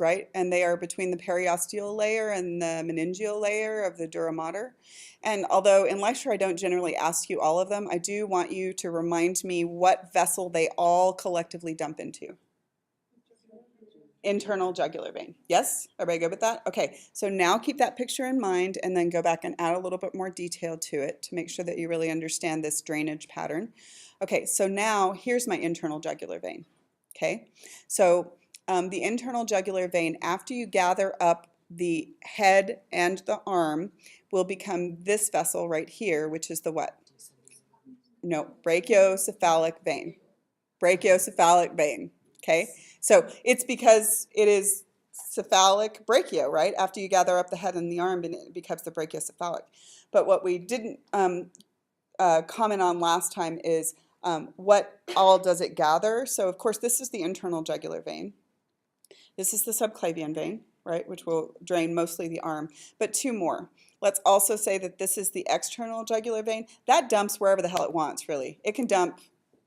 right? And they are between the periosteal layer and the meningeal layer of the dura mater. And although in lecture I don't generally ask you all of them, I do want you to remind me what vessel they all collectively dump into. Internal jugular vein. Yes? Everybody good with that? Okay, so now keep that picture in mind and then go back and add a little bit more detail to it to make sure that you really understand this drainage pattern. Okay, so now here's my internal jugular vein. Okay, so the internal jugular vein, after you gather up the head and the arm, will become this vessel right here, which is the what? No, brachiocephalic vein. Brachiocephalic vein. Okay, so it's because it is cephalic brachio, right? After you gather up the head and the arm, it becomes the brachiocephalic. But what we didn't comment on last time is what all does it gather? So of course this is the internal jugular vein. This is the subclavian vein, right, which will drain mostly the arm. But two more. Let's also say that this is the external jugular vein. That dumps wherever the hell it wants, really. It can dump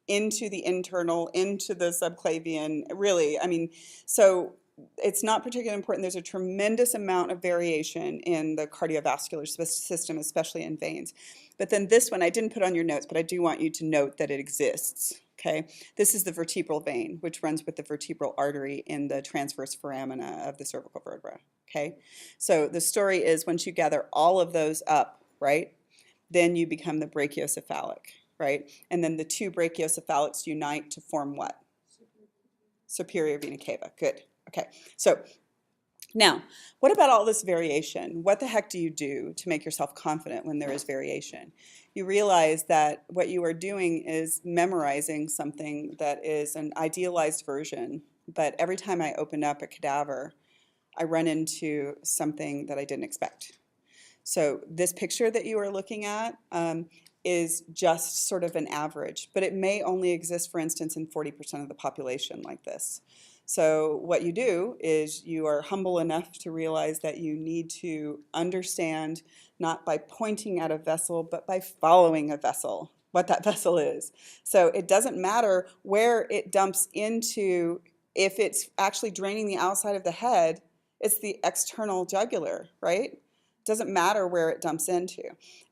into the internal, into the subclavian, really. I mean, so it's not particularly important. There's a tremendous amount of variation in the cardiovascular system, especially in veins. But then this one, I didn't put on your notes, but I do want you to note that it exists. Okay, this is the vertebral vein, which runs with the vertebral artery in the transverse foramina of the cervical vertebra. Okay, so the story is once you gather all of those up, right, then you become the brachiocephalic, right? And then the two brachiocephalics unite to form what? Superior vena cava. Good. Okay, so now, what about all this variation? What the heck do you do to make yourself confident when there is variation? You realize that what you are doing is memorizing something that is an idealized version, but every time I open up a cadaver, I run into something that I didn't expect. So this picture that you are looking at is just sort of an average, but it may only exist, for instance, in 40% of the population like this. So what you do is you are humble enough to realize that you need to understand, not by pointing at a vessel, but by following a vessel, what that vessel is. So it doesn't matter where it dumps into. If it's actually draining the outside of the head, it's the external jugular, right? Doesn't matter where it dumps into.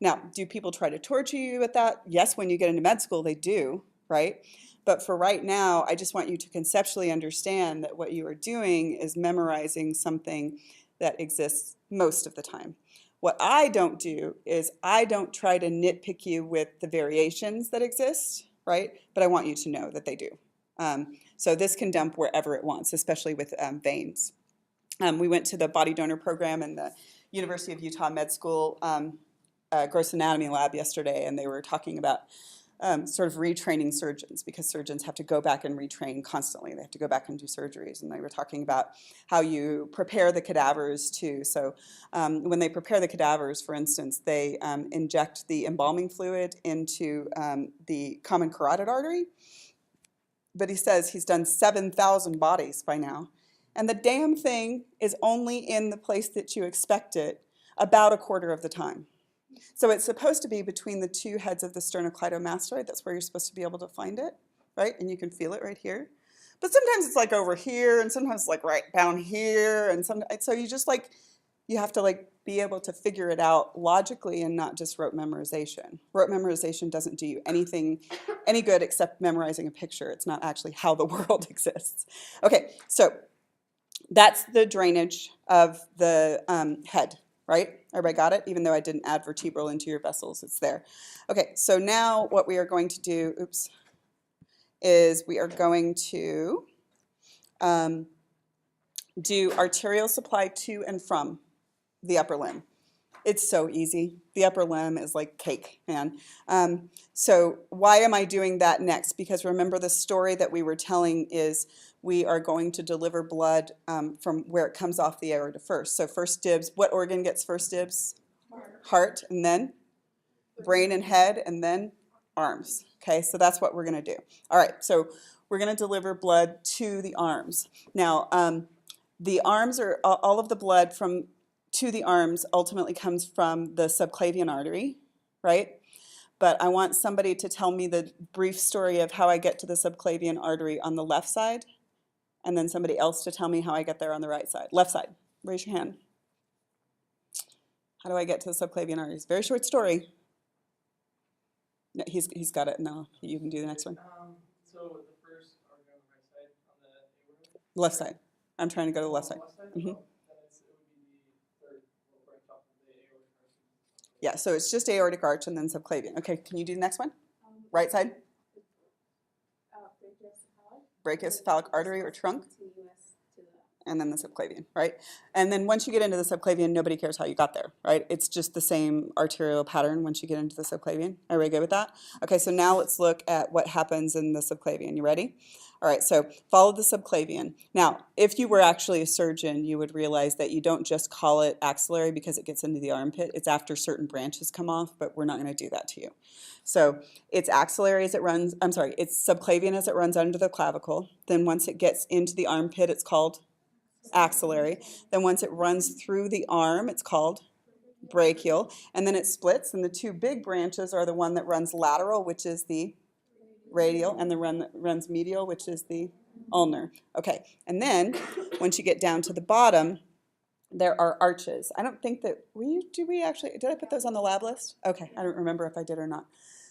Now, do people try to torture you with that? Yes, when you get into med school, they do, right? But for right now, I just want you to conceptually understand that what you are doing is memorizing something that exists most of the time. What I don't do is I don't try to nitpick you with the variations that exist, right? But I want you to know that they do. So this can dump wherever it wants, especially with veins. We went to the body donor program in the University of Utah Med School gross anatomy lab yesterday, and they were talking about sort of retraining surgeons, because surgeons have to go back and retrain constantly. They have to go back and do surgeries, and they were talking about how you prepare the cadavers too. So when they prepare the cadavers, for instance, they inject the embalming fluid into the common carotid artery. But he says he's done 7,000 bodies by now. And the damn thing is only in the place that you expect it about a quarter of the time. So it's supposed to be between the two heads of the sternocleidomastoid. That's where you're supposed to be able to find it, right? And you can feel it right here. But sometimes it's like over here, and sometimes it's like right down here, and so you just like, you have to like be able to figure it out logically and not just rote memorization. Rote memorization doesn't do you anything any good except memorizing a picture. It's not actually how the world exists. Okay, so that's the drainage of the head, right? Everybody got it? Even though I didn't add vertebral into your vessels, it's there. Okay, so now what we are going to do, is we are going to do arterial supply to and from the upper limb. It's so easy. The upper limb is like cake, man. So why am I doing that next? Because remember, the story that we were telling is we are going to deliver blood from where it comes off the aorta first. So first dibs, what organ gets first dibs? Heart, and then brain and head, and then arms. Okay, so that's what we're going to do. All right, so we're going to deliver blood to the arms. Now, the arms are all of the blood to the arms ultimately comes from the subclavian artery, right? But I want somebody to tell me the brief story of how I get to the subclavian artery on the left side. And then somebody else to tell me how I get there on the right side. Left side. Raise your hand. How do I get to the subclavian arteries? Very short story. No, he's got it. No, you can do the next one. So the first artery on the right side, on the aorta? Left side. I'm trying to go to the left side. Left side? Mm-hmm. Then it would be the third branch off of the aortic arch. Yeah, so it's just aortic arch and then subclavian. Okay, can you do the next one? Right side? Brachiocephalic artery or trunk. And then the subclavian, right? And then once you get into the subclavian, nobody cares how you got there, right? It's just the same arterial pattern once you get into the subclavian. Everybody good with that? Okay, so now let's look at what happens in the subclavian. You ready? All right, so follow the subclavian. Now, if you were actually a surgeon, you would realize that you don't just call it axillary because it gets into the armpit. It's after certain branches come off, but we're not going to do that to you. So it's axillary as it runs, I'm sorry, it's subclavian as it runs under the clavicle. Then once it gets into the armpit, it's called axillary. Then once it runs through the arm, it's called brachial. And then it splits, and the two big branches are the one that runs lateral, which is the radial, and the one that runs medial, which is the ulnar. Okay, and then once you get down to the bottom, there are arches. I don't think that, did I put those on the lab list? Okay, I don't remember if I did or not.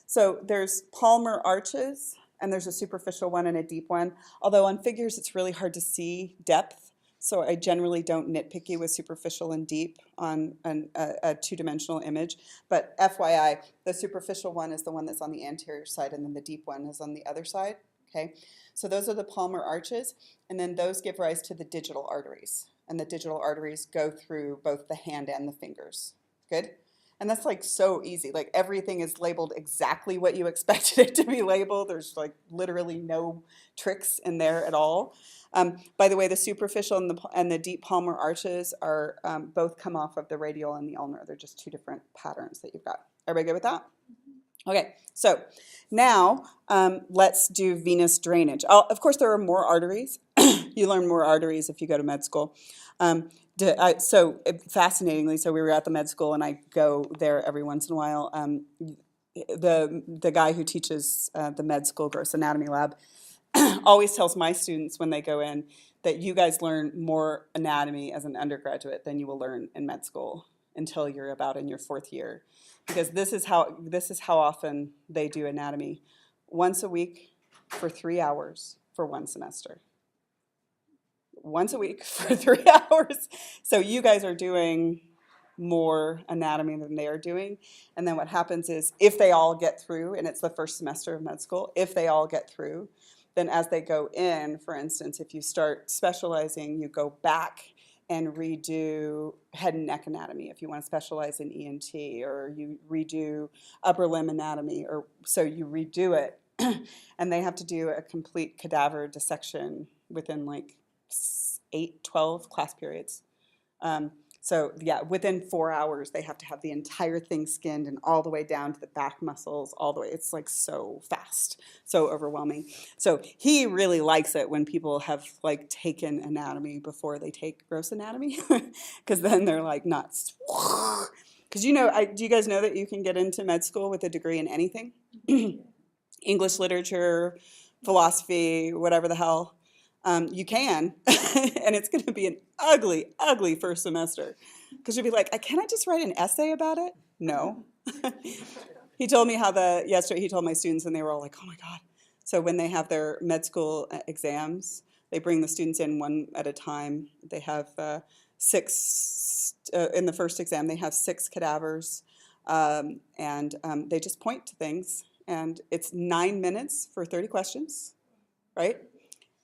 So there's palmar arches, and there's a superficial one and a deep one. Although on figures, it's really hard to see depth. So I generally don't nitpick you with superficial and deep on a two-dimensional image. But FYI, the superficial one is the one that's on the anterior side, and then the deep one is on the other side. Okay, so those are the palmar arches, and then those give rise to the digital arteries. And the digital arteries go through both the hand and the fingers. Good? And that's like so easy. Like everything is labeled exactly what you expected it to be labeled. There's like literally no tricks in there at all. By the way, the superficial and the deep palmar arches are both come off of the radial and the ulnar. They're just two different patterns that you've got. Everybody good with that? Okay, so now let's do venous drainage. Of course, there are more arteries. You learn more arteries if you go to med school. So fascinatingly, so we were at the med school, and I go there every once in a while. The guy who teaches the med school gross anatomy lab always tells my students when they go in that you guys learn more anatomy as an undergraduate than you will learn in med school until you're about in your fourth year, because this is how often they do anatomy, once a week for 3 hours for one semester. Once a week for 3 hours. So you guys are doing more anatomy than they are doing. And then what happens is if they all get through, and it's the first semester of med school, if they all get through, then as they go in, for instance, if you start specializing, you go back and redo head and neck anatomy if you want to specialize in ENT, or you redo upper limb anatomy, or so you redo it. And they have to do a complete cadaver dissection within like 8-12 class periods. So yeah, within 4 hours, they have to have the entire thing skinned and all the way down to the back muscles, all the way. It's like so fast, so overwhelming. So he really likes it when people have like taken anatomy before they take gross anatomy, because then they're like nuts. Because do you guys know that you can get into med school with a degree in anything? English literature, philosophy, whatever the hell. You can, and it's going to be an ugly, ugly first semester, because you'll be like, can I just write an essay about it? No. He told me how yesterday he told my students, and they were all like, oh my God. So when they have their med school exams, they bring the students in one at a time. They have 6, in the first exam, they have 6 cadavers, and they just point to things, and it's 9 minutes for 30 questions, right?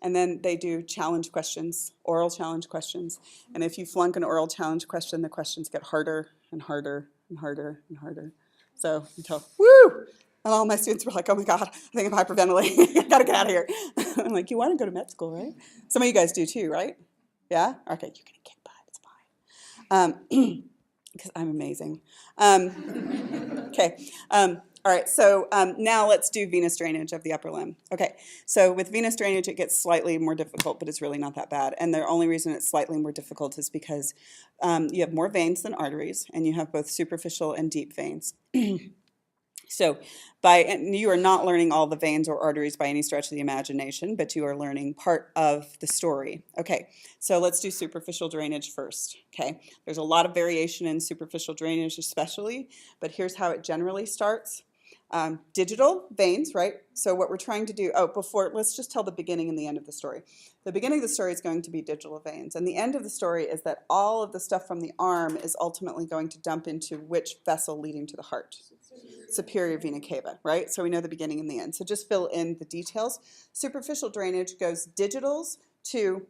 And then they do challenge questions, oral challenge questions. And if you flunk an oral challenge question, the questions get harder and harder and harder and harder. So until, woo! And all my students were like, oh my God, I think I'm hyperventilating. I gotta get out of here. I'm like, you want to go to med school, right? Some of you guys do too, right? Yeah? Okay, you're gonna kick butt, it's fine. Because I'm amazing. Okay. All right, so now let's do venous drainage of the upper limb. Okay, so with venous drainage, it gets slightly more difficult, but it's really not that bad. And the only reason it's slightly more difficult is because you have more veins than arteries, and you have both superficial and deep veins. So and you are not learning all the veins or arteries by any stretch of the imagination, but you are learning part of the story. Okay, so let's do superficial drainage first. Okay, there's a lot of variation in superficial drainage especially, but here's how it generally starts. Digital veins, right? So what we're trying to do, let's just tell the beginning and the end of the story. The beginning of the story is going to be digital veins, and the end of the story is that all of the stuff from the arm is ultimately going to dump into which vessel leading to the heart? Superior vena cava, right? So we know the beginning and the end. So just fill in the details. Superficial drainage goes digitals to,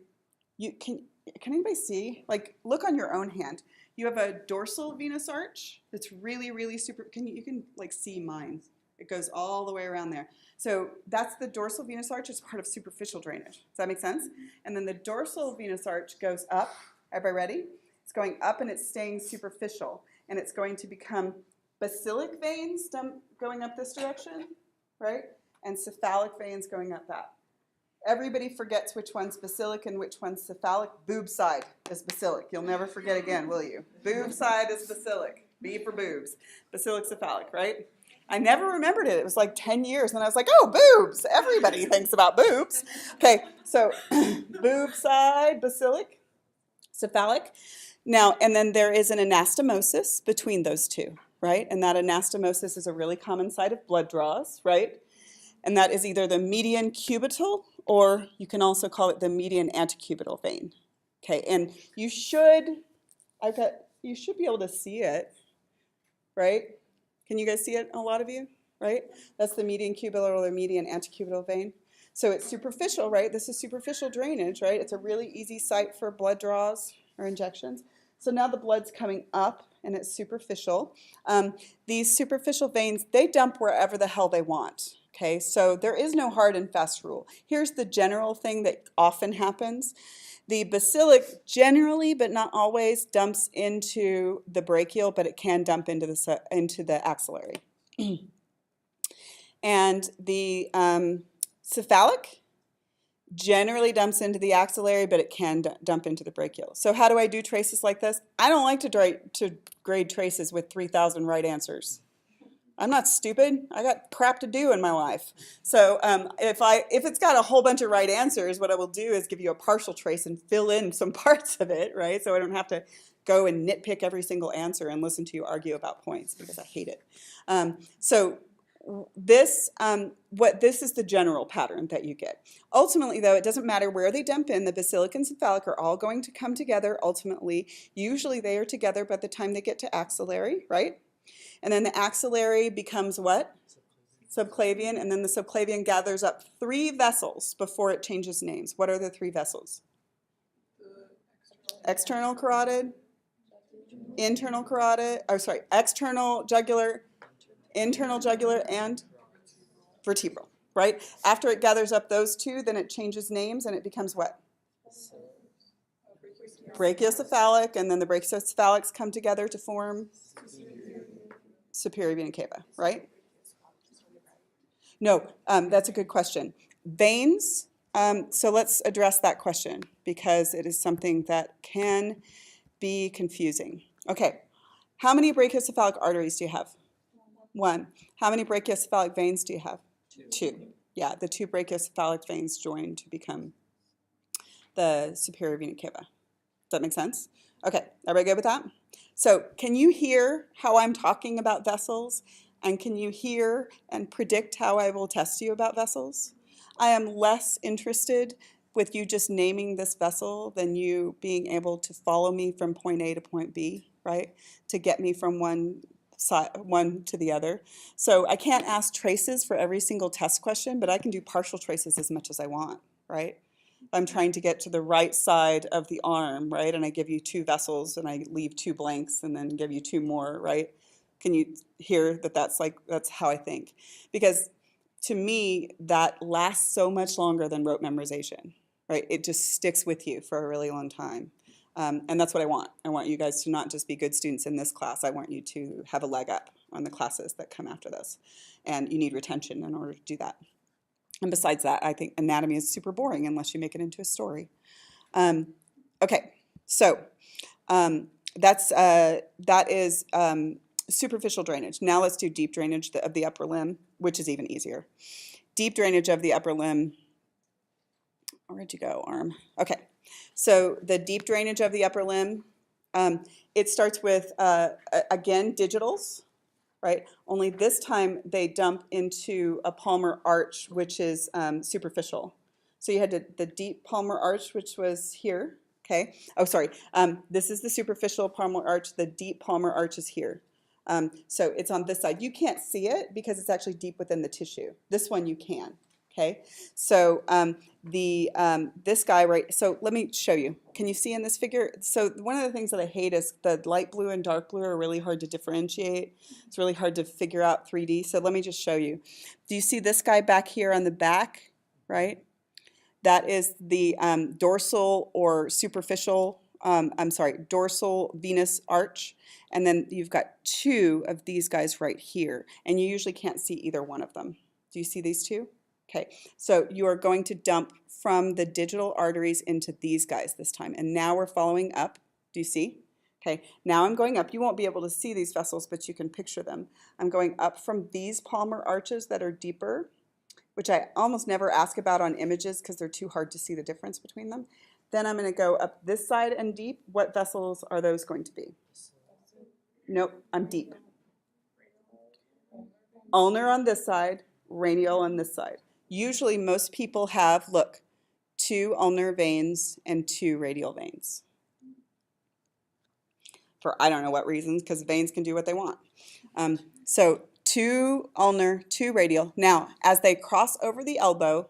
can anybody see? Like, look on your own hand. You have a dorsal venous arch that's really, really super, you can like see mine. It goes all the way around there. So that's the dorsal venous arch. It's part of superficial drainage. Does that make sense? And then the dorsal venous arch goes up. Everybody ready? It's going up and it's staying superficial. And it's going to become basilic veins going up this direction, right? And cephalic veins going up that. Everybody forgets which one's basilic and which one's cephalic. Boob side is basilic. You'll never forget again, will you? Boob side is basilic. B for boobs. Basilic, cephalic, right? I never remembered it. It was like 10 years. And I was like, oh, boobs. Everybody thinks about boobs. Okay, so boob side, basilic, cephalic. Now, and then there is an anastomosis between those two, right? And that anastomosis is a really common site of blood draws, right? And that is either the median cubital, or you can also call it the median antecubital vein. Okay, and you should be able to see it, right? Can you guys see it, a lot of you, right? That's the median cubital or the median antecubital vein. So it's superficial, right? This is superficial drainage, right? It's a really easy site for blood draws or injections. So now the blood's coming up and it's superficial. These superficial veins, they dump wherever the hell they want. Okay, so there is no hard and fast rule. Here's the general thing that often happens. The basilic generally, but not always, dumps into the brachial, but it can dump into the axillary. And the cephalic generally dumps into the axillary, but it can dump into the brachial. So how do I do traces like this? I don't like to grade traces with 3,000 right answers. I'm not stupid. I got crap to do in my life. So if it's got a whole bunch of right answers, what I will do is give you a partial trace and fill in some parts of it, right? So I don't have to go and nitpick every single answer and listen to you argue about points because I hate it. This is the general pattern that you get. Ultimately, though, it doesn't matter where they dump in. The basilic and cephalic are all going to come together ultimately. Usually they are together by the time they get to axillary, right? And then the axillary becomes what? Subclavian. And then the subclavian gathers up 3 vessels before it changes names. What are the 3 vessels? External carotid, internal carotid, external jugular, internal jugular, and vertebral, right? After it gathers up those 2, then it changes names and it becomes what? Brachiocephalic, and then the brachiocephalics come together to form superior vena cava, right? No, that's a good question. Veins, so let's address that question because it is something that can be confusing. Okay, how many brachiocephalic arteries do you have? 1. How many brachiocephalic veins do you have? 2. Yeah, the 2 brachiocephalic veins join to become the superior vena cava. Does that make sense? Okay, everybody good with that? So can you hear how I'm talking about vessels? And can you hear and predict how I will test you about vessels? I am less interested with you just naming this vessel than you being able to follow me from point A to point B, right? To get me from one to the other. So I can't ask traces for every single test question, but I can do partial traces as much as I want, right? I'm trying to get to the right side of the arm, right? And I give you 2 vessels and I leave 2 blanks and then give you 2 more, right? Can you hear that that's how I think? Because to me, that lasts so much longer than rote memorization, right? It just sticks with you for a really long time. And that's what I want. I want you guys to not just be good students in this class. I want you to have a leg up on the classes that come after this. And you need retention in order to do that. And besides that, I think anatomy is super boring unless you make it into a story. Okay, so that is superficial drainage. Now let's do deep drainage of the upper limb, which is even easier. Deep drainage of the upper limb. Where'd you go, arm? Okay, so the deep drainage of the upper limb, it starts with, again, digitals, right? Only this time they dump into a palmar arch, which is superficial. So you had the deep palmar arch, which was here, okay? Oh, sorry, this is the superficial palmar arch. The deep palmar arch is here. So it's on this side. You can't see it because it's actually deep within the tissue. This one you can, okay? So this guy, right, so let me show you. Can you see in this figure? So one of the things that I hate is the light blue and dark blue are really hard to differentiate. It's really hard to figure out 3D. So let me just show you. Do you see this guy back here on the back, right? That is the dorsal or superficial, dorsal venous arch. And then you've got two of these guys right here. And you usually can't see either one of them. Do you see these two? Okay, so you are going to dump from the digital arteries into these guys this time. And now we're following up. Do you see? Okay, now I'm going up. You won't be able to see these vessels, but you can picture them. I'm going up from these palmar arches that are deeper, which I almost never ask about on images because they're too hard to see the difference between them. Then I'm going to go up this side and deep. What vessels are those going to be? Nope, I'm deep. Ulnar on this side, radial on this side. Usually most people have, look, 2 ulnar veins and 2 radial veins. For I don't know what reasons, because veins can do what they want. So 2 ulnar, 2 radial. Now, as they cross over the elbow,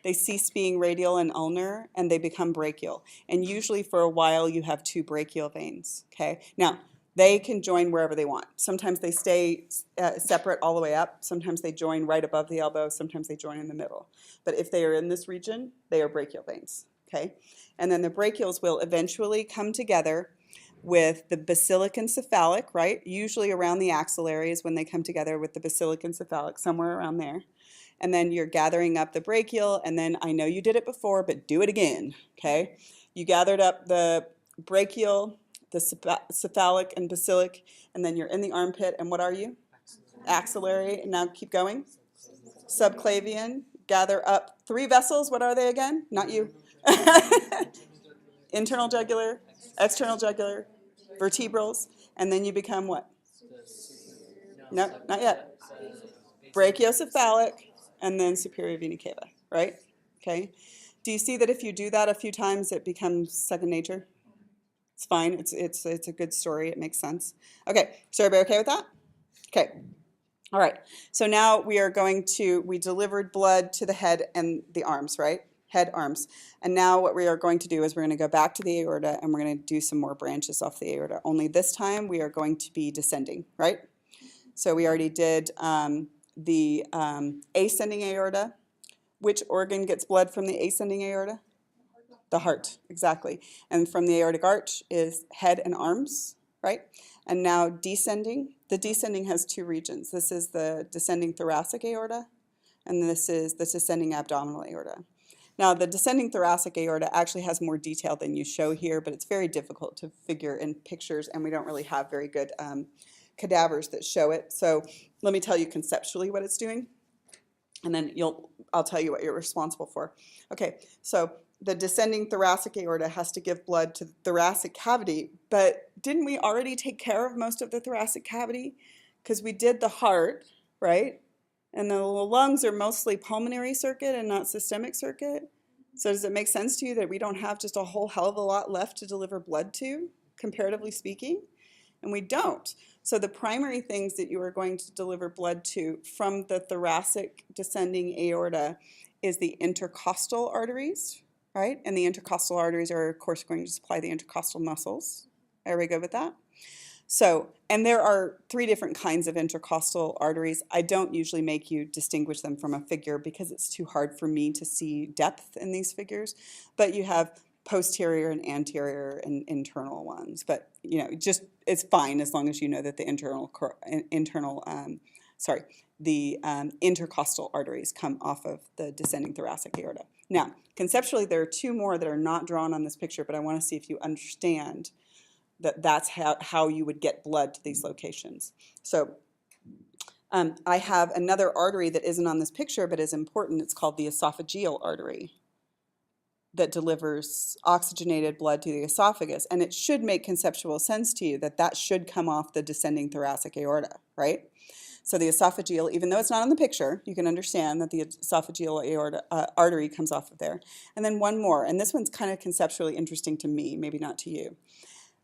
they cease being radial and ulnar, and they become brachial. And usually for a while, you have 2 brachial veins, okay? Now, they can join wherever they want. Sometimes they stay separate all the way up. Sometimes they join right above the elbow. Sometimes they join in the middle. But if they are in this region, they are brachial veins, okay? And then the brachials will eventually come together with the basilic and cephalic, right? Usually around the axillary is when they come together with the basilic and cephalic, somewhere around there. And then you're gathering up the brachial, and then I know you did it before, but do it again, okay? You gathered up the brachial, the cephalic and basilic, and then you're in the armpit, and what are you? Axillary, and now keep going. Subclavian, gather up 3 vessels, what are they again? Not you. Internal jugular, external jugular, vertebrals, and then you become what? No, not yet. Brachiocephalic, and then superior vena cava, right? Okay. Do you see that if you do that a few times, it becomes second nature? It's fine. It's a good story. It makes sense. Okay. So everybody okay with that? Okay. All right. So now we delivered blood to the head and the arms, right? Head, arms. And now what we are going to do is we're going to go back to the aorta and we're going to do some more branches off the aorta. Only this time we are going to be descending, right? So we already did the ascending aorta. Which organ gets blood from the ascending aorta? The heart, exactly. And from the aortic arch is head and arms, right? And now descending. The descending has 2 regions. This is the descending thoracic aorta, and this is the descending abdominal aorta. Now, the descending thoracic aorta actually has more detail than you show here, but it's very difficult to figure in pictures, and we don't really have very good cadavers that show it. So let me tell you conceptually what it's doing, and then I'll tell you what you're responsible for. Okay, so the descending thoracic aorta has to give blood to the thoracic cavity, but didn't we already take care of most of the thoracic cavity? Because we did the heart, right? And the lungs are mostly pulmonary circuit and not systemic circuit. So does it make sense to you that we don't have just a whole hell of a lot left to deliver blood to, comparatively speaking? And we don't. So the primary things that you are going to deliver blood to from the thoracic descending aorta is the intercostal arteries, right? And the intercostal arteries are, of course, going to supply the intercostal muscles. Are we good with that? So, and there are 3 different kinds of intercostal arteries. I don't usually make you distinguish them from a figure because it's too hard for me to see depth in these figures. But you have posterior and anterior and internal ones. But, you know, just it's fine as long as you know that the intercostal arteries come off of the descending thoracic aorta. Now, conceptually, there are 2 more that are not drawn on this picture, but I want to see if you understand That's how you would get blood to these locations. So I have another artery that isn't on this picture but is important. It's called the esophageal artery that delivers oxygenated blood to the esophagus. And it should make conceptual sense to you that that should come off the descending thoracic aorta, right? So the esophageal, even though it's not on the picture, you can understand that the esophageal aorta, artery comes off of there. And then one more, and this one's kind of conceptually interesting to me, maybe not to you.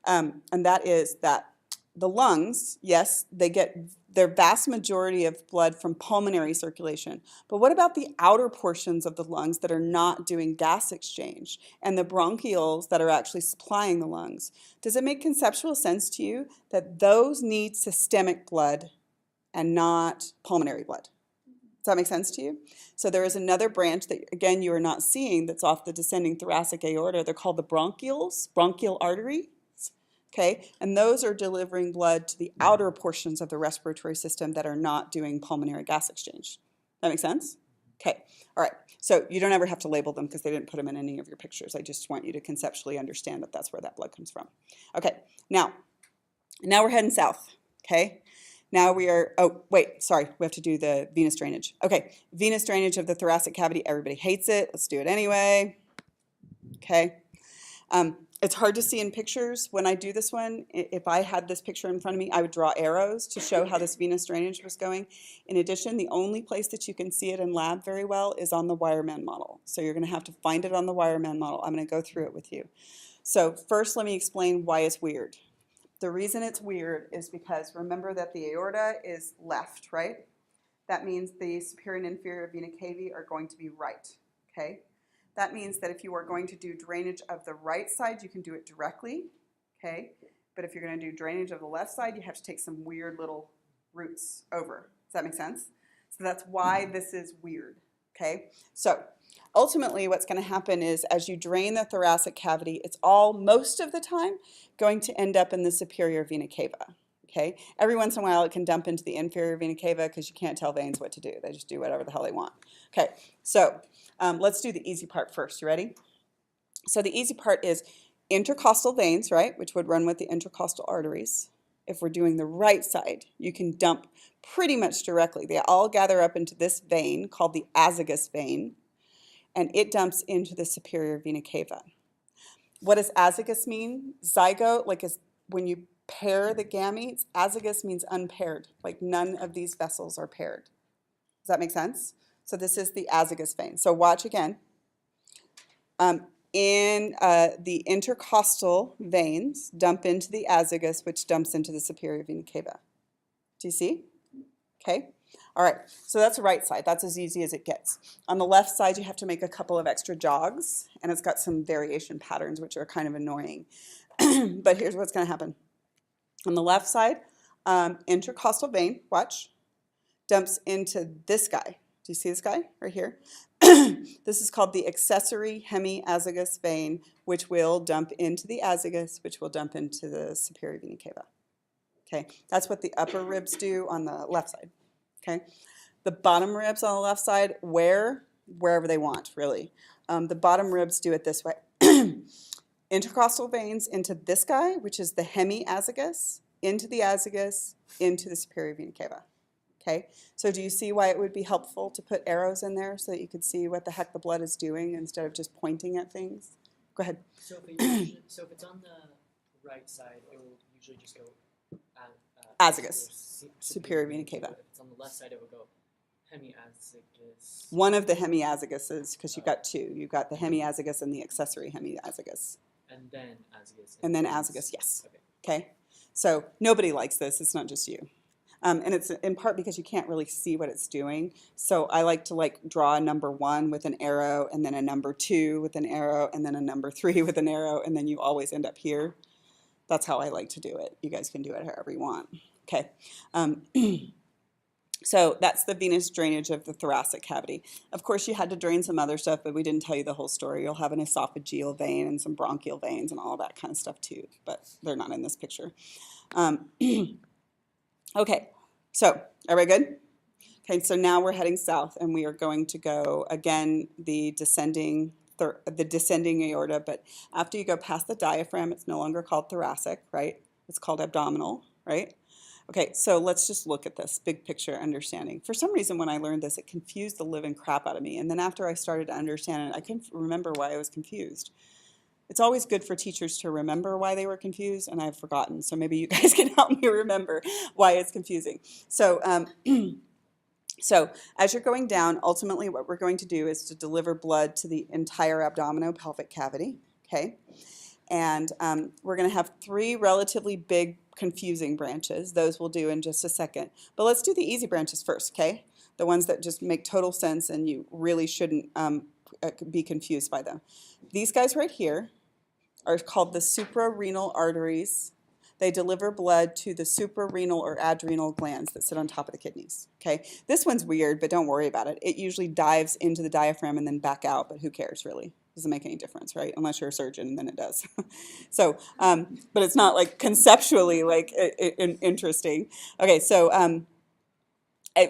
And that is that the lungs, yes, they get their vast majority of blood from pulmonary circulation. But what about the outer portions of the lungs that are not doing gas exchange and the bronchioles that are actually supplying the lungs? Does it make conceptual sense to you that those need systemic blood and not pulmonary blood? Does that make sense to you? So there is another branch that, again, you are not seeing that's off the descending thoracic aorta. They're called the bronchioles, bronchial artery. Okay, and those are delivering blood to the outer portions of the respiratory system that are not doing pulmonary gas exchange. That make sense? Okay, all right. So you don't ever have to label them because they didn't put them in any of your pictures. I just want you to conceptually understand that that's where that blood comes from. Okay, now we're heading south, okay? Now we are, oh, wait, sorry, we have to do the venous drainage. Okay, venous drainage of the thoracic cavity. Everybody hates it. Let's do it anyway. Okay. It's hard to see in pictures when I do this one. If I had this picture in front of me, I would draw arrows to show how this venous drainage was going. In addition, the only place that you can see it in lab very well is on the Wireman model. So you're going to have to find it on the Wireman model. I'm going to go through it with you. So first, let me explain why it's weird. The reason it's weird is because remember that the aorta is left, right? That means the superior and inferior vena cava are going to be right, okay? That means that if you are going to do drainage of the right side, you can do it directly, okay? But if you're going to do drainage of the left side, you have to take some weird little routes over. Does that make sense? So that's why this is weird, okay? So ultimately what's going to happen is as you drain the thoracic cavity, it's all, most of the time, going to end up in the superior vena cava, okay? Every once in a while it can dump into the inferior vena cava because you can't tell veins what to do. They just do whatever the hell they want. Okay, so let's do the easy part first. You ready? So the easy part is intercostal veins, right, which would run with the intercostal arteries. If we're doing the right side, you can dump pretty much directly. They all gather up into this vein called the azygos vein, and it dumps into the superior vena cava. What does azygos mean? Zygote, like is when you pair the gametes. Azygos means unpaired, like none of these vessels are paired. Does that make sense? So this is the azygos vein. So watch again. The intercostal veins dump into the azygos, which dumps into the superior vena cava. Do you see? Okay. All right. So that's the right side. That's as easy as it gets. On the left side, you have to make a couple of extra jogs, and it's got some variation patterns, which are kind of annoying. But here's what's going to happen. On the left side, intercostal vein, watch, dumps into this guy. Do you see this guy right here? This is called the accessory hemiazygos vein, which will dump into the azygos, which will dump into the superior vena cava. Okay, that's what the upper ribs do on the left side. Okay, the bottom ribs on the left side, wherever they want, really. The bottom ribs do it this way. Intercostal veins into this guy, which is the hemiazygos, into the azygos, into the superior vena cava. Okay, so do you see why it would be helpful to put arrows in there so that you could see what the heck the blood is doing instead of just pointing at things? Go ahead. So if it's on the right side, it will usually just go azygos, superior vena cava. If it's on the left side, it will go hemiazygos. One of the hemiazygoses, because you've got two. You've got the hemiazygos and the accessory hemiazygos. And then azygos. And then azygos, yes. Okay. Okay, so nobody likes this. It's not just you. And it's in part because you can't really see what it's doing. So I like to draw a number 1 with an arrow, and then a number 2 with an arrow, and then a number 3 with an arrow, and then you always end up here. That's how I like to do it. You guys can do it however you want. Okay. So that's the venous drainage of the thoracic cavity. Of course, you had to drain some other stuff, but we didn't tell you the whole story. You'll have an esophageal vein and some bronchial veins and all that kind of stuff too, but they're not in this picture. Okay, so everybody good? Okay, so now we're heading south, and we are going to go, again, the descending the descending aorta, but after you go past the diaphragm, it's no longer called thoracic, right? It's called abdominal, right? Okay, so let's just look at this big picture understanding. For some reason, when I learned this, it confused the living crap out of me. And then after I started to understand it, I couldn't remember why I was confused. It's always good for teachers to remember why they were confused, and I've forgotten. So maybe you guys can help me remember why it's confusing. So, so as you're going down, ultimately what we're going to do is to deliver blood to the entire abdominopelvic cavity, okay? And we're going to have 3 relatively big confusing branches. Those we'll do in just a second. But let's do the easy branches first, okay? The ones that just make total sense and you really shouldn't be confused by them. These guys right here are called the suprarenal arteries. They deliver blood to the suprarenal or adrenal glands that sit on top of the kidneys, okay? This one's weird, but don't worry about it. It usually dives into the diaphragm and then back out, but who cares, really? Doesn't make any difference, right? Unless you're a surgeon, and then it does. So, but it's not like conceptually like interesting. Okay, so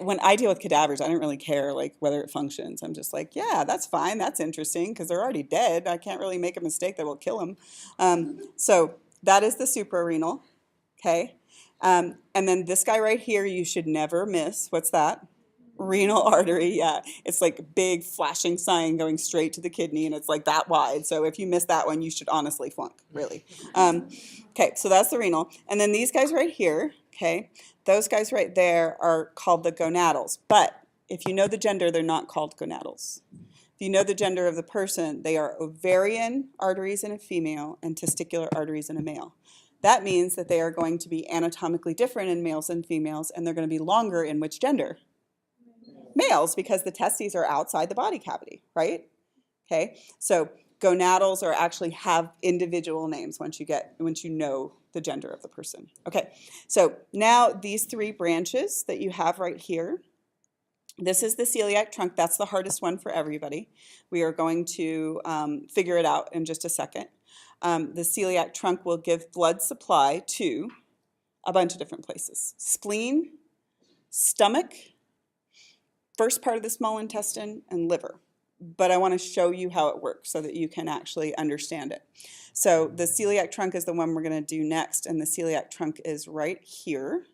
when I deal with cadavers, I don't really care like whether it functions. I'm just like, yeah, that's fine, that's interesting, because they're already dead. I can't really make a mistake that will kill them. So that is the suprarenal, okay? And then this guy right here, you should never miss. What's that? Renal artery, yeah. It's like a big flashing sign going straight to the kidney, and it's like that wide. So if you miss that one, you should honestly flunk, really. Okay, so that's the renal. And then these guys right here, okay, those guys right there are called the gonadals. But if you know the gender, they're not called gonadals. If you know the gender of the person, they are ovarian arteries in a female and testicular arteries in a male. That means that they are going to be anatomically different in males and females, and they're going to be longer in which gender? Males, because the testes are outside the body cavity, right? Okay, so gonadals are actually have individual names once you know the gender of the person. Okay, so now these 3 branches that you have right here, this is the celiac trunk. That's the hardest one for everybody. We are going to figure it out in just a second. The celiac trunk will give blood supply to a bunch of different places: spleen, stomach, first part of the small intestine, and liver. But I want to show you how it works so that you can actually understand it. So the celiac trunk is the one we're going to do next, and the celiac trunk is right here.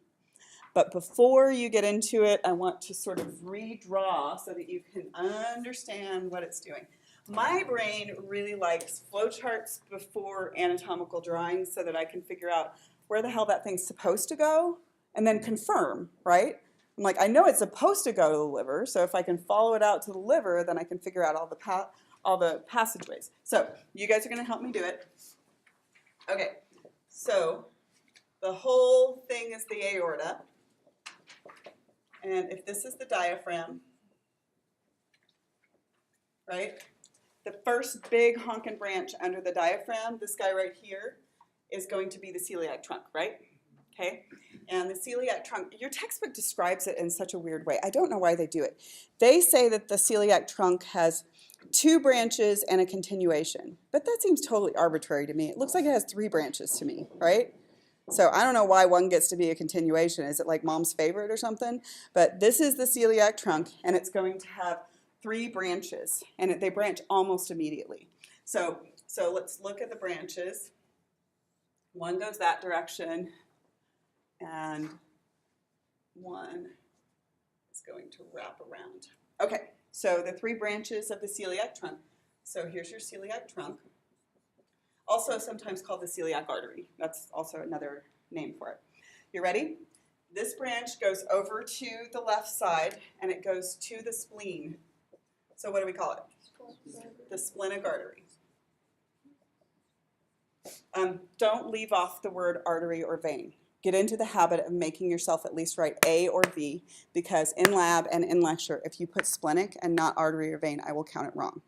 But before you get into it, I want to sort of redraw so that you can understand what it's doing. My brain really likes flowcharts before anatomical drawings so that I can figure out where the hell that thing's supposed to go and then confirm, right? I'm like, I know it's supposed to go to the liver, so if I can follow it out to the liver, then I can figure out all the passageways. So you guys are going to help me do it. Okay, so the whole thing is the aorta, and if this is the diaphragm, right, the first big honkin' branch under the diaphragm, this guy right here, is going to be the celiac trunk, right? Okay, and the celiac trunk, your textbook describes it in such a weird way. I don't know why they do it. They say that the celiac trunk has 2 branches and a continuation, but that seems totally arbitrary to me. It looks like it has 3 branches to me, right? So I don't know why one gets to be a continuation. Is it like mom's favorite or something? But this is the celiac trunk, and it's going to have 3 branches, and they branch almost immediately. So let's look at the branches. One goes that direction, and one is going to wrap around. Okay, so the 3 branches of the celiac trunk. So here's your celiac trunk, also sometimes called the celiac artery. That's also another name for it. You ready? This branch goes over to the left side, and it goes to the spleen. So what do we call it? The splenic artery. Don't leave off the word artery or vein. Get into the habit of making yourself at least write A or V, because in lab and in lecture, if you put splenic and not artery or vein, I will count it wrong,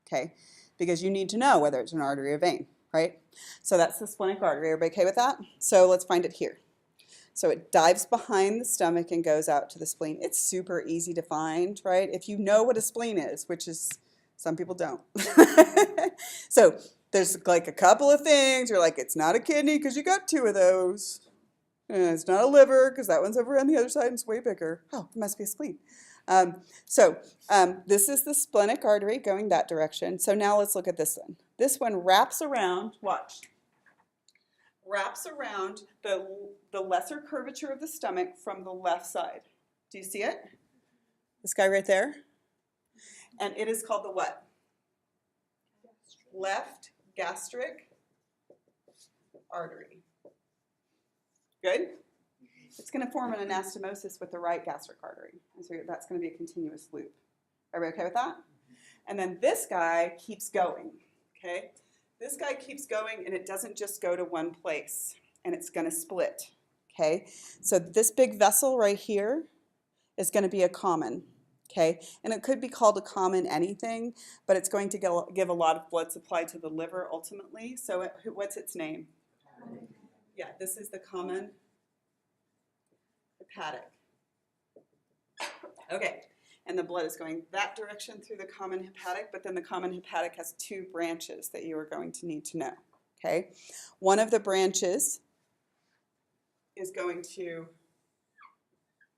okay? Because you need to know whether it's an artery or vein, right? So that's the splenic artery. Everybody okay with that? So let's find it here. So it dives behind the stomach and goes out to the spleen. It's super easy to find, right? If you know what a spleen is, which is, some people don't. So there's like a couple of things. You're like, it's not a kidney because you got 2 of those. And it's not a liver because that one's over on the other side and it's way bigger. Oh, it must be a spleen. This is the splenic artery going that direction. So now let's look at this one. This one wraps around, watch, wraps around the lesser curvature of the stomach from the left side. Do you see it? This guy right there? And it is called the what? Left gastric artery. Good? It's going to form an anastomosis with the right gastric artery. And so that's going to be a continuous loop. Everybody okay with that? And then this guy keeps going, okay? This guy keeps going, and it doesn't just go to one place, and it's going to split, okay? So this big vessel right here is going to be a common, okay? And it could be called a common anything, but it's going to give a lot of blood supply to the liver ultimately. So what's its name? Yeah, this is the common hepatic. Okay, and the blood is going that direction through the common hepatic, but then the common hepatic has two branches that you are going to need to know, okay? One of the branches is going to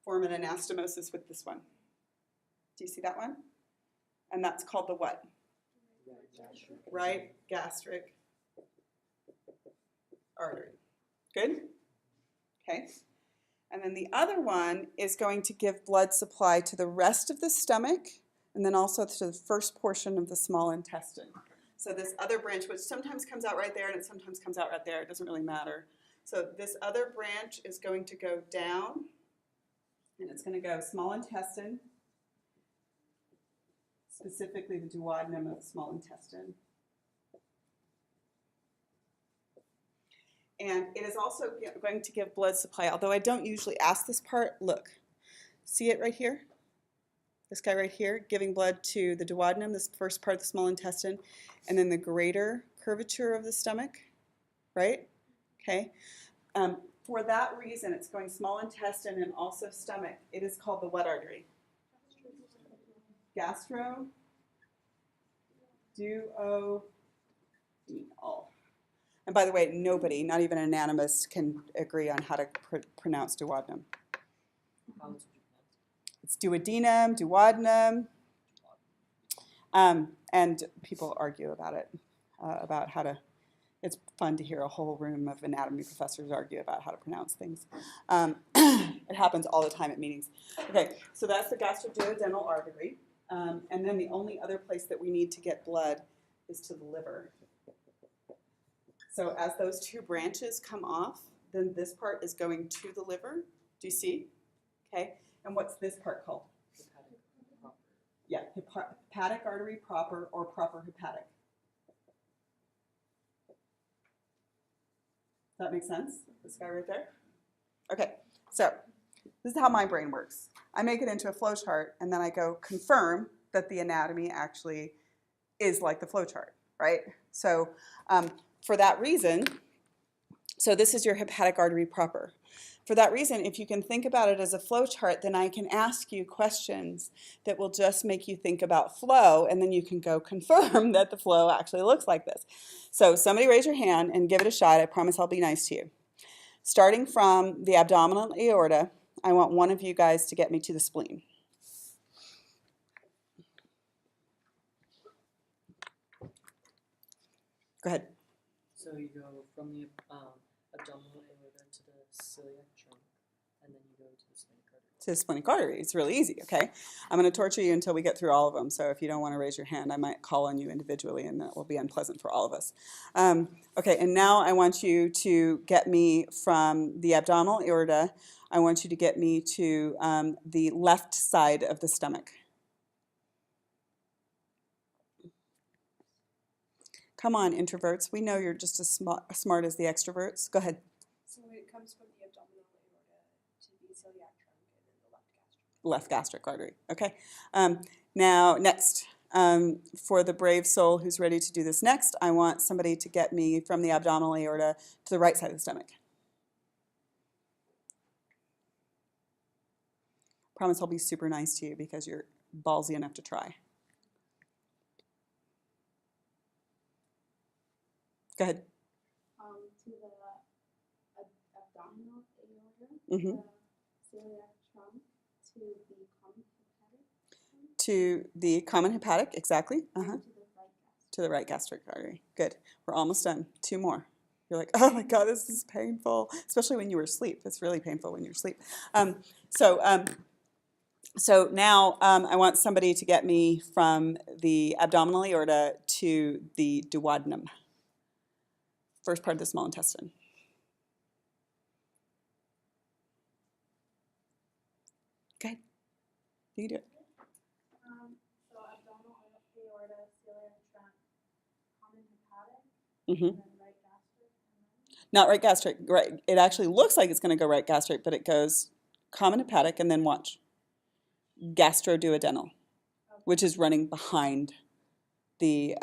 form an anastomosis with this one. Do you see that one? And that's called the what? Right gastric artery. Good? Okay. And then the other one is going to give blood supply to the rest of the stomach and then also to the first portion of the small intestine. So this other branch, which sometimes comes out right there and it sometimes comes out right there, it doesn't really matter. So this other branch is going to go down, and it's going to go small intestine, specifically the duodenum of the small intestine. And it is also going to give blood supply, although I don't usually ask this part. Look, see it right here? This guy right here, giving blood to the duodenum, this first part of the small intestine, and then the greater curvature of the stomach, right? Okay. For that reason, it's going small intestine and also stomach. It is called the what artery? Gastro. Duodenal. And by the way, nobody, not even an anatomist, can agree on how to pronounce duodenum. It's duodenum, duodenum, and people argue about it, about how to. It's fun to hear a whole room of anatomy professors argue about how to pronounce things. It happens all the time at meetings. Okay, so that's the gastroduodenal artery, and then the only other place that we need to get blood is to the liver. So as those two branches come off, then this part is going to the liver. Do you see? Okay. And what's this part called? Hepatic proper. Yeah, hepatic artery proper or proper hepatic. Does that make sense? This guy right there? Okay. So this is how my brain works. I make it into a flow chart, and then I go confirm that the anatomy actually is like the flow chart, right? So for that reason, so this is your hepatic artery proper. For that reason, if you can think about it as a flow chart, then I can ask you questions that will just make you think about flow, and then you can go confirm that the flow actually looks like this. So somebody raise your hand and give it a shot. I promise I'll be nice to you. Starting from the abdominal aorta, I want one of you guys to get me to the spleen. Go ahead. So you go from the abdominal aorta to the celiac trunk, and then you go to the splenic artery. To the splenic artery. It's really easy, okay? I'm going to torture you until we get through all of them, so if you don't want to raise your hand, I might call on you individually, and that will be unpleasant for all of us. Okay, and now I want you to get me from the abdominal aorta, I want you to get me to the left side of the stomach. Come on, introverts. We know you're just as smart as the extroverts. Go ahead. So it comes from the abdominal aorta to the celiac trunk and then the left gastric. Left gastric artery. Okay. Now, next, for the brave soul who's ready to do this next, I want somebody to get me from the abdominal aorta to the right side of the stomach. Promise I'll be super nice to you because you're ballsy enough to try. Go ahead. To the abdominal aorta, Mm-hmm. the celiac trunk, to the common hepatic, to the common hepatic, exactly. and to the right gastric. To the right gastric artery. Good. We're almost done. 2 more. You're like, oh my God, this is painful, especially when you were asleep. It's really painful when you're asleep. So now I want somebody to get me from the abdominal aorta to the duodenum, first part of the small intestine. Okay, you can do it. So abdominal aorta, celiac trunk, common hepatic, Mm-hmm. and then right gastric, and then Not right gastric. Right. It actually looks like it's going to go right gastric, but it goes common hepatic and then watch gastroduodenal, which is running behind the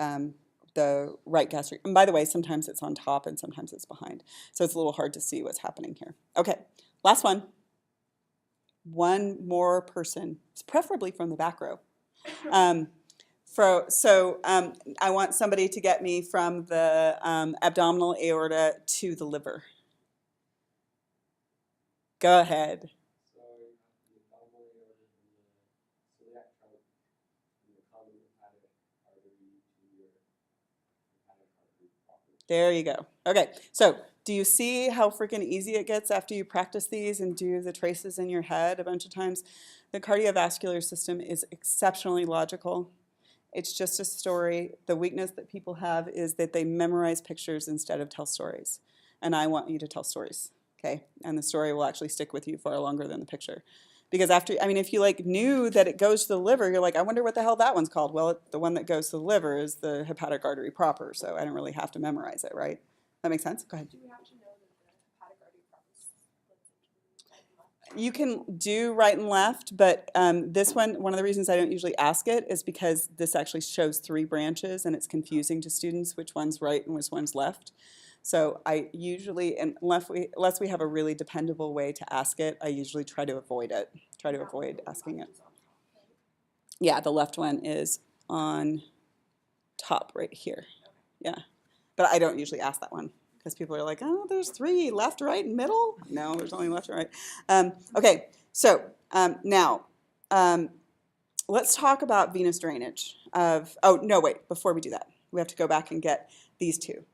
right gastric. And by the way, sometimes it's on top and sometimes it's behind, so it's a little hard to see what's happening here. Okay, last one. One more person, preferably from the back row. I want somebody to get me from the abdominal aorta to the liver. Go ahead. So you have the abdominal aorta and the celiac trunk and the common hepatic artery to your hepatic artery proper. There you go. Okay, so do you see how freaking easy it gets after you practice these and do the traces in your head a bunch of times? The cardiovascular system is exceptionally logical. It's just a story. The weakness that people have is that they memorize pictures instead of tell stories. And I want you to tell stories, okay? And the story will actually stick with you far longer than the picture. Because if you like knew that it goes to the liver, you're like, I wonder what the hell that one's called. Well, the one that goes to the liver is the hepatic artery proper, so I don't really have to memorize it, right? That makes sense? Go ahead. do we have to know that the hepatic artery proper splits into right and left? You can do right and left, but this one of the reasons I don't usually ask it is because this actually shows 3 branches and it's confusing to students which one's right and which one's left. So I usually, unless we have a really dependable way to ask it, I usually try to avoid it, asking it. Yeah, the left one is on top right here. Yeah, but I don't usually ask that one because people are like, oh, there's 3, left, right, and middle. No, there's only left and right. Okay, so now let's talk about venous drainage before we do that, we have to go back and get these 2.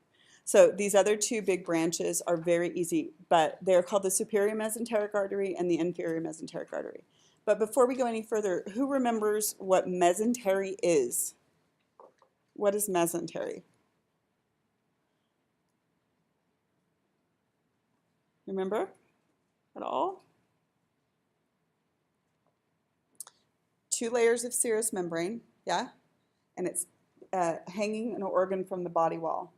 So these other 2 big branches are very easy, but they're called the superior mesenteric artery and the inferior mesenteric artery. But before we go any further, who remembers what mesentery is? What is mesentery? Remember at all? 2 layers of serous membrane, yeah? And it's hanging an organ from the body wall.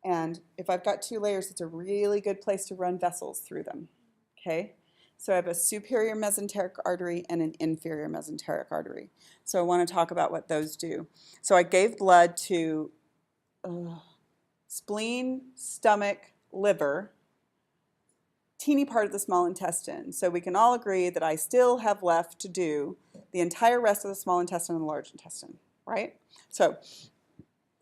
And if I've got 2 layers, it's a really good place to run vessels through them, okay? So I have a superior mesenteric artery and an inferior mesenteric artery. So I want to talk about what those do. So I gave blood to spleen, stomach, liver, teeny part of the small intestine. So we can all agree that I still have left to do the entire rest of the small intestine and the large intestine, right? So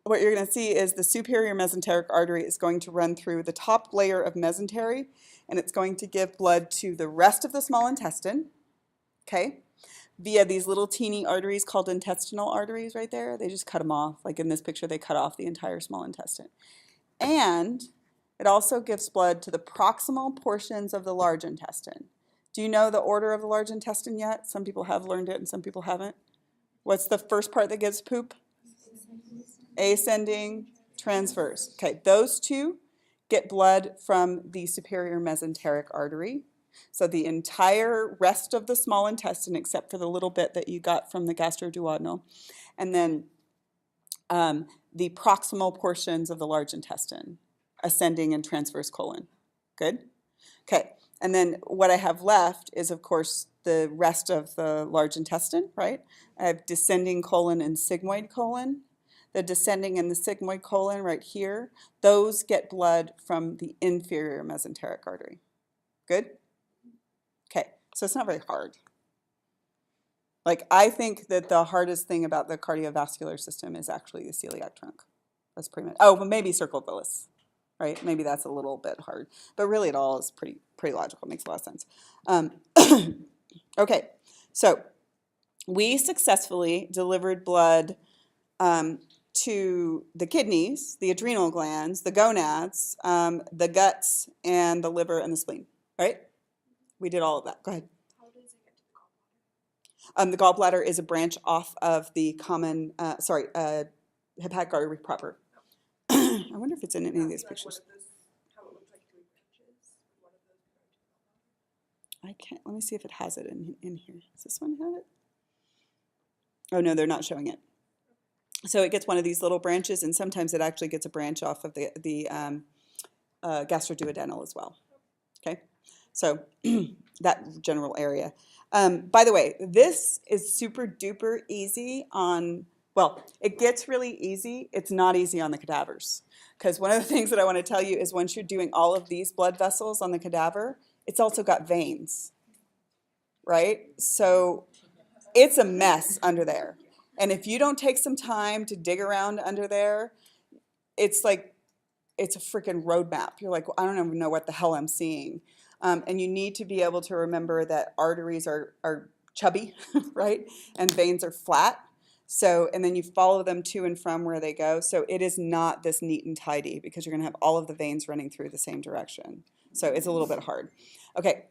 what you're going to see is the superior mesenteric artery is going to run through the top layer of mesentery, and it's going to give blood to the rest of the small intestine, okay, via these little teeny arteries called intestinal arteries right there. They just cut them off. Like in this picture, they cut off the entire small intestine. And it also gives blood to the proximal portions of the large intestine. Do you know the order of the large intestine yet? Some people have learned it and some people haven't. What's the first part that gives poop? Ascending, transverse. Okay, those 2 get blood from the superior mesenteric artery. So the entire rest of the small intestine, except for the little bit that you got from the gastroduodenal, and then the proximal portions of the large intestine, ascending and transverse colon. Good? Okay, and then what I have left is, of course, the rest of the large intestine, right? I have descending colon and sigmoid colon. The descending and the sigmoid colon right here, those get blood from the inferior mesenteric artery. Good? Okay, so it's not very hard. Like, I think that the hardest thing about the cardiovascular system is actually the celiac trunk. That's pretty much, but maybe circumvillus, right? Maybe that's a little bit hard, but really it all is pretty logical, makes a lot of sense. Okay, so we successfully delivered blood to the kidneys, the adrenal glands, the gonads, the guts, and the liver and the spleen, right? We did all of that. Go ahead. How does it get to the gallbladder? The gallbladder is a branch off of the common, hepatic artery proper. I wonder if it's in any of these pictures. How it looks like 3 branches. One of those go to the gallbladder. I can't, let me see if it has it in here. Does this one have it? Oh no, they're not showing it. So it gets one of these little branches, and sometimes it actually gets a branch off of the gastroduodenal as well. Okay, so that general area. By the way, this is super duper easy on, well, it gets really easy. It's not easy on the cadavers. Because one of the things that I want to tell you is once you're doing all of these blood vessels on the cadaver, it's also got veins, right? So it's a mess under there. And if you don't take some time to dig around under there, it's like, it's a freaking roadmap. You're like, well, I don't even know what the hell I'm seeing. And you need to be able to remember that arteries are chubby, right? And veins are flat. So, and then you follow them to and from where they go. So it is not this neat and tidy because you're going to have all of the veins running through the same direction. So it's a little bit hard. Okay.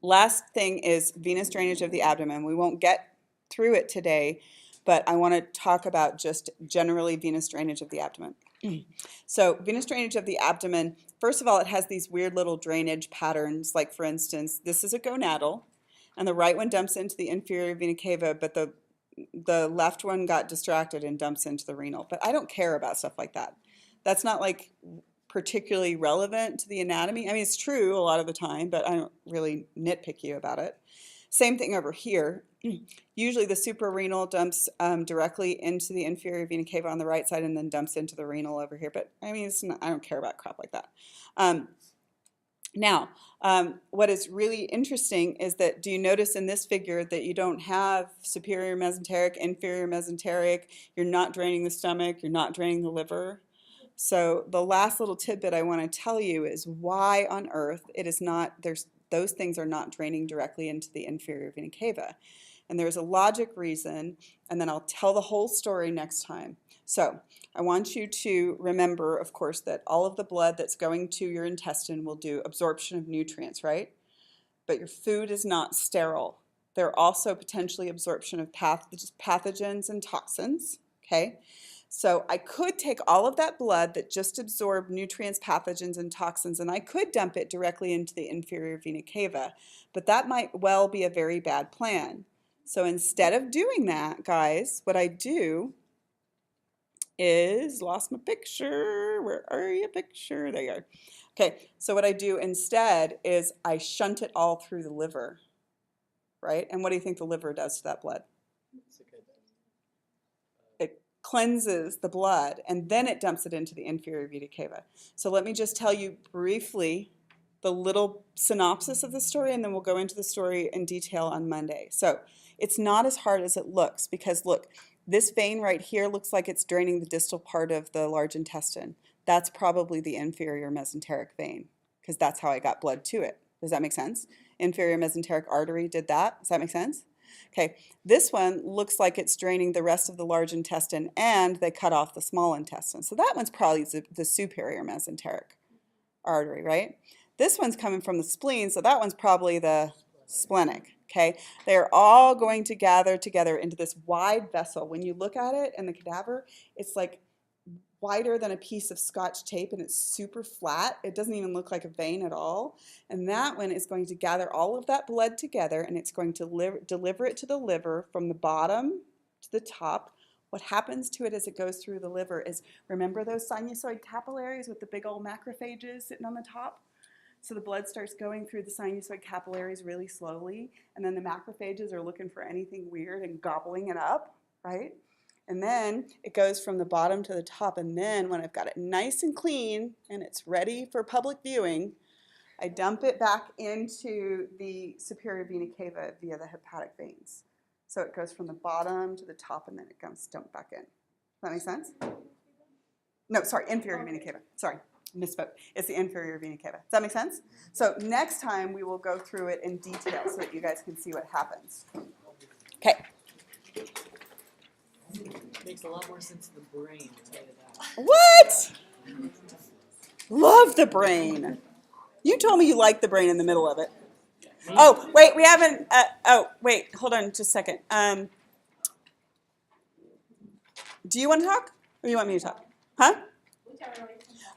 Last thing is venous drainage of the abdomen. We won't get through it today, but I want to talk about just generally venous drainage of the abdomen. So venous drainage of the abdomen, first of all, it has these weird little drainage patterns. Like for instance, this is a gonadal, and the right one dumps into the inferior vena cava, but the left one got distracted and dumps into the renal. But I don't care about stuff like that. That's not like particularly relevant to the anatomy. I mean, it's true a lot of the time, but I don't really nitpick you about it. Same thing over here. Usually the suprarenal dumps directly into the inferior vena cava on the right side and then dumps into the renal over here. But I mean, it's not, I don't care about crap like that. Now, what is really interesting is that, do you notice in this figure that you don't have superior mesenteric, inferior mesenteric, you're not draining the stomach, you're not draining the liver? So the last little tidbit I want to tell you is why on earth it is not, those things are not draining directly into the inferior vena cava. And there's a logic reason, and then I'll tell the whole story next time. So I want you to remember, of course, that all of the blood that's going to your intestine will do absorption of nutrients, right? But your food is not sterile. There are also potentially absorption of pathogens and toxins, okay? So I could take all of that blood that just absorbed nutrients, pathogens, and toxins, and I could dump it directly into the inferior vena cava, but that might well be a very bad plan. So instead of doing that, guys, what I do is, lost my picture, where are you, picture, there you are. Okay, so what I do instead is I shunt it all through the liver, right? And what do you think the liver does to that blood? It cleanses the blood, and then it dumps it into the inferior vena cava. So let me just tell you briefly the little synopsis of the story, and then we'll go into the story in detail on Monday. So it's not as hard as it looks, because look, this vein right here looks like it's draining the distal part of the large intestine. That's probably the inferior mesenteric vein, because that's how I got blood to it. Does that make sense? Inferior mesenteric artery did that. Does that make sense? Okay, this one looks like it's draining the rest of the large intestine, and they cut off the small intestine. So that one's probably the superior mesenteric artery, right? This one's coming from the spleen, so that one's probably the splenic, okay? They're all going to gather together into this wide vessel. When you look at it in the cadaver, it's like wider than a piece of Scotch tape, and it's super flat. It doesn't even look like a vein at all. And that one is going to gather all of that blood together, and it's going to deliver it to the liver from the bottom to the top. What happens to it as it goes through the liver is, remember those sinusoid capillaries with the big old macrophages sitting on the top? So the blood starts going through the sinusoid capillaries really slowly, and then the macrophages are looking for anything weird and gobbling it up, right? And then it goes from the bottom to the top, and then when I've got it nice and clean and it's ready for public viewing, I dump it back into the superior vena cava via the hepatic veins. So it goes from the bottom to the top, and then it comes dumped back in. Does that make sense? No, sorry, inferior vena cava. Sorry, misspoke. It's the inferior vena cava. Does that make sense? So next time we will go through it in detail so that you guys can see what happens. Okay. Makes a lot more sense in the brain, I'll tell you that. What? Love the brain. You told me you liked the brain in the middle of it. Oh, wait, we haven't, wait, hold on just a second. Do you want to talk, or do you want me to talk? Huh?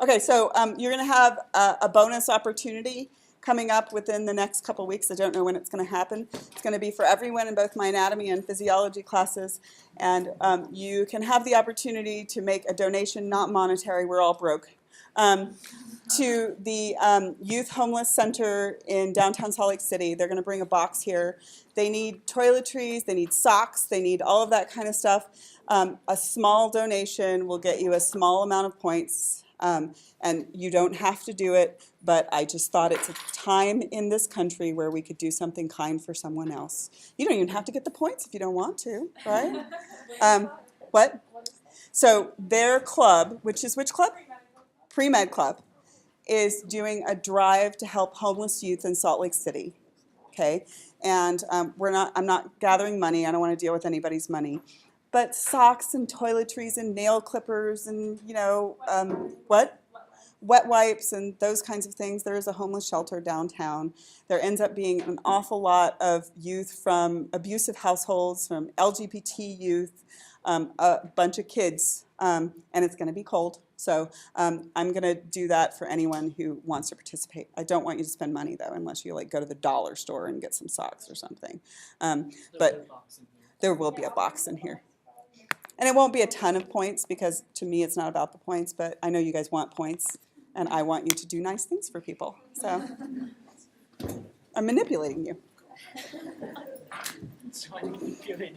Okay, so you're going to have a bonus opportunity coming up within the next couple weeks. I don't know when it's going to happen. It's going to be for everyone in both my anatomy and physiology classes, and you can have the opportunity to make a donation, not monetary, we're all broke, to the Youth Homeless Center in downtown Salt Lake City. They're going to bring a box here. They need toiletries, they need socks, they need all of that kind of stuff. A small donation will get you a small amount of points, and you don't have to do it, but I just thought it's a time in this country where we could do something kind for someone else. You don't even have to get the points if you don't want to, right? What? So their club, which is which club? Pre-Med Club, is doing a drive to help homeless youth in Salt Lake City. Okay, and I'm not gathering money. I don't want to deal with anybody's money. But socks and toiletries and nail clippers and, you know, what? Wet wipes and those kinds of things. There is a homeless shelter downtown. There ends up being an awful lot of youth from abusive households, from LGBT youth, a bunch of kids, and it's going to be cold. So I'm going to do that for anyone who wants to participate. I don't want you to spend money, though, unless you like go to the dollar store and get some socks or something. But there will be a box in here. And it won't be a ton of points because to me it's not about the points, but I know you guys want points and I want you to do nice things for people. So I'm manipulating you. So I think good idea.